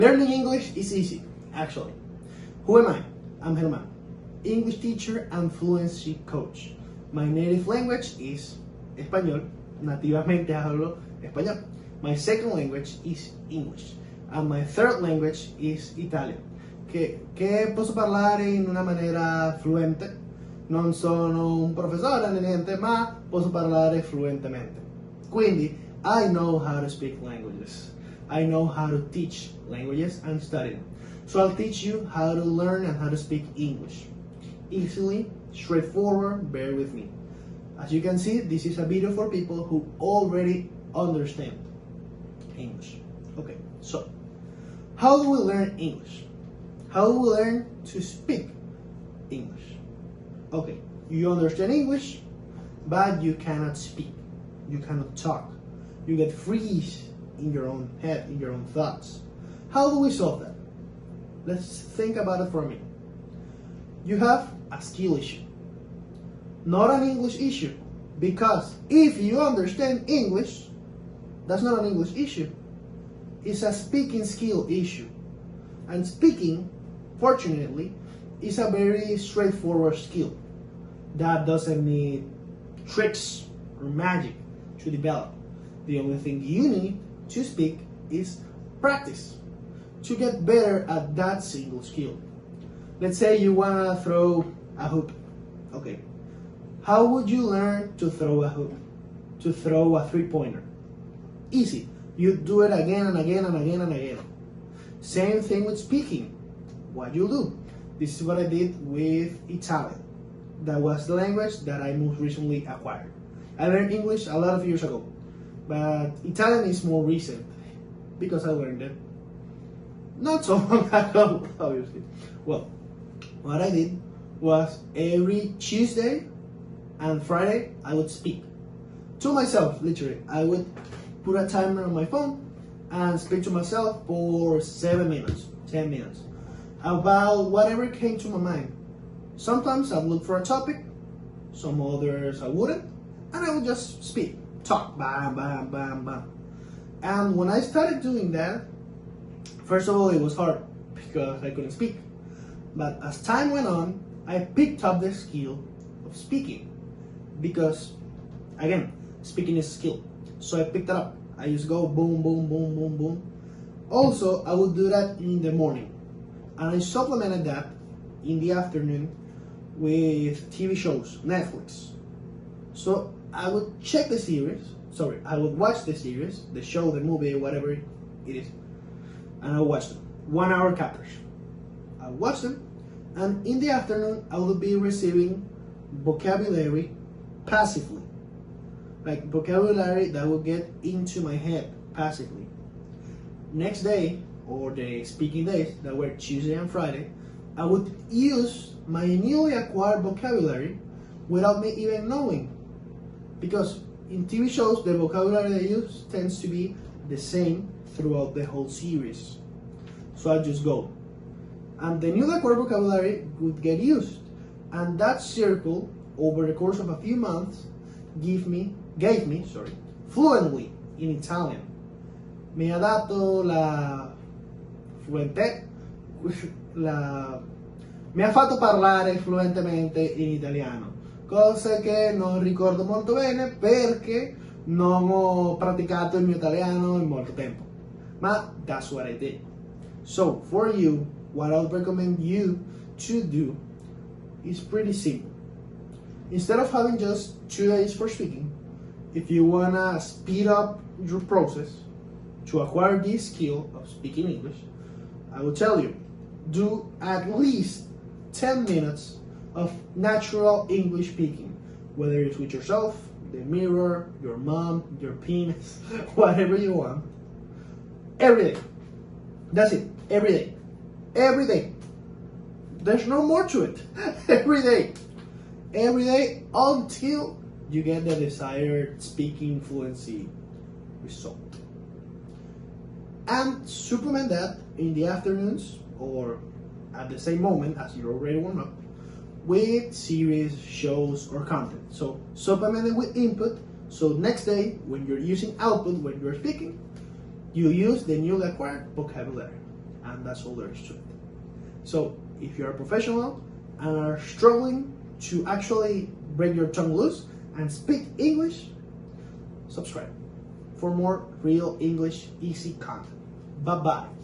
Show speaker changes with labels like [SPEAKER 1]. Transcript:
[SPEAKER 1] Learning English is easy, actually. Who am I? I'm Germán, English teacher and fluency coach. My native language is español. Nativamente hablo español. My second language is English. And my third language is Italian. Che posso parlare in una maniera fluente. Non sono un professore né niente, ma posso parlare fluentemente. Quindi, I know how to speak languages. I know how to teach languages and study them. So I'll teach you how to learn and how to speak English. Easily, straightforward, bear with me. As you can see, this is a video for people who already understand English. Okay, so how do we learn English? How do we learn to speak English? Okay, you understand English, but you cannot speak. You cannot talk. You get freeze in your own head, in your own thoughts. How do we solve that? Let's think about it for a minute. You have a skill issue, not an English issue, because if you understand English, that's not an English issue. It's a speaking skill issue. And speaking, fortunately, is a very straightforward skill that doesn't need tricks or magic to develop. The only thing you need to speak is practice to get better at that single skill. Let's say you want to throw a hoop. Okay. How would you learn to throw a hoop? To throw a three-pointer? Easy. You do it again and again and again and again. Same thing with speaking. What you do? This is what I did with Italian. That was the language that I most recently acquired. I learned English a lot of years ago, but Italian is more recent because I learned it not so long ago, obviously. Well, what I did was every Tuesday and Friday I would speak to myself, literally. I would put a timer on my phone and speak to myself for 7 minutes, 10 minutes, about whatever came to my mind. Sometimes I'd look for a topic, some others I wouldn't, and I would just speak, talk, bam, bam, bam, bam. And when I started doing that, first of all, it was hard because I couldn't speak. But as time went on, I picked up the skill of speaking because, again, speaking is a skill. So I picked it up. I just go boom, boom, boom, boom, boom. Also, I would do that in the morning. And I supplemented that in the afternoon with TV shows, Netflix. So I would check the series, I would watch the series, the show, the movie, whatever it is, and I would watch them. 1 hour captures. I would watch them, and in the afternoon I would be receiving vocabulary passively. Like vocabulary that would get into my head passively. Next day, or the speaking days that were Tuesday and Friday, I would use my newly acquired vocabulary without me even knowing. Because in TV shows, the vocabulary they use tends to be the same throughout the whole series. So I just go. And the newly acquired vocabulary would get used. And that circle, over the course of a few months, gave me fluently in Italian. Mi ha dato mi ha fatto parlare fluentemente in italiano, cosa che non ricordo molto bene perché non ho praticato il mio italiano in molto tempo. Ma that's what I did. So for you, what I would recommend you to do is pretty simple. Instead of having just 2 days for speaking, if you wanna speed up your process to acquire this skill of speaking English, I will tell you, do at least 10 minutes of natural English speaking, whether it's with yourself, the mirror, your mom, your penis, whatever you want, every day. That's it, every day. Every day. There's no more to it. Every day. Every day until you get the desired speaking fluency result. And supplement that in the afternoons or at the same moment as you're already warmed up with series, shows, or content. So supplement it with input, so next day when you're using output, when you're speaking, you use the newly acquired vocabulary. and that's all there is to it. So if you're a professional and are struggling to actually break your tongue loose and speak English, subscribe for more real English easy content. Bye bye.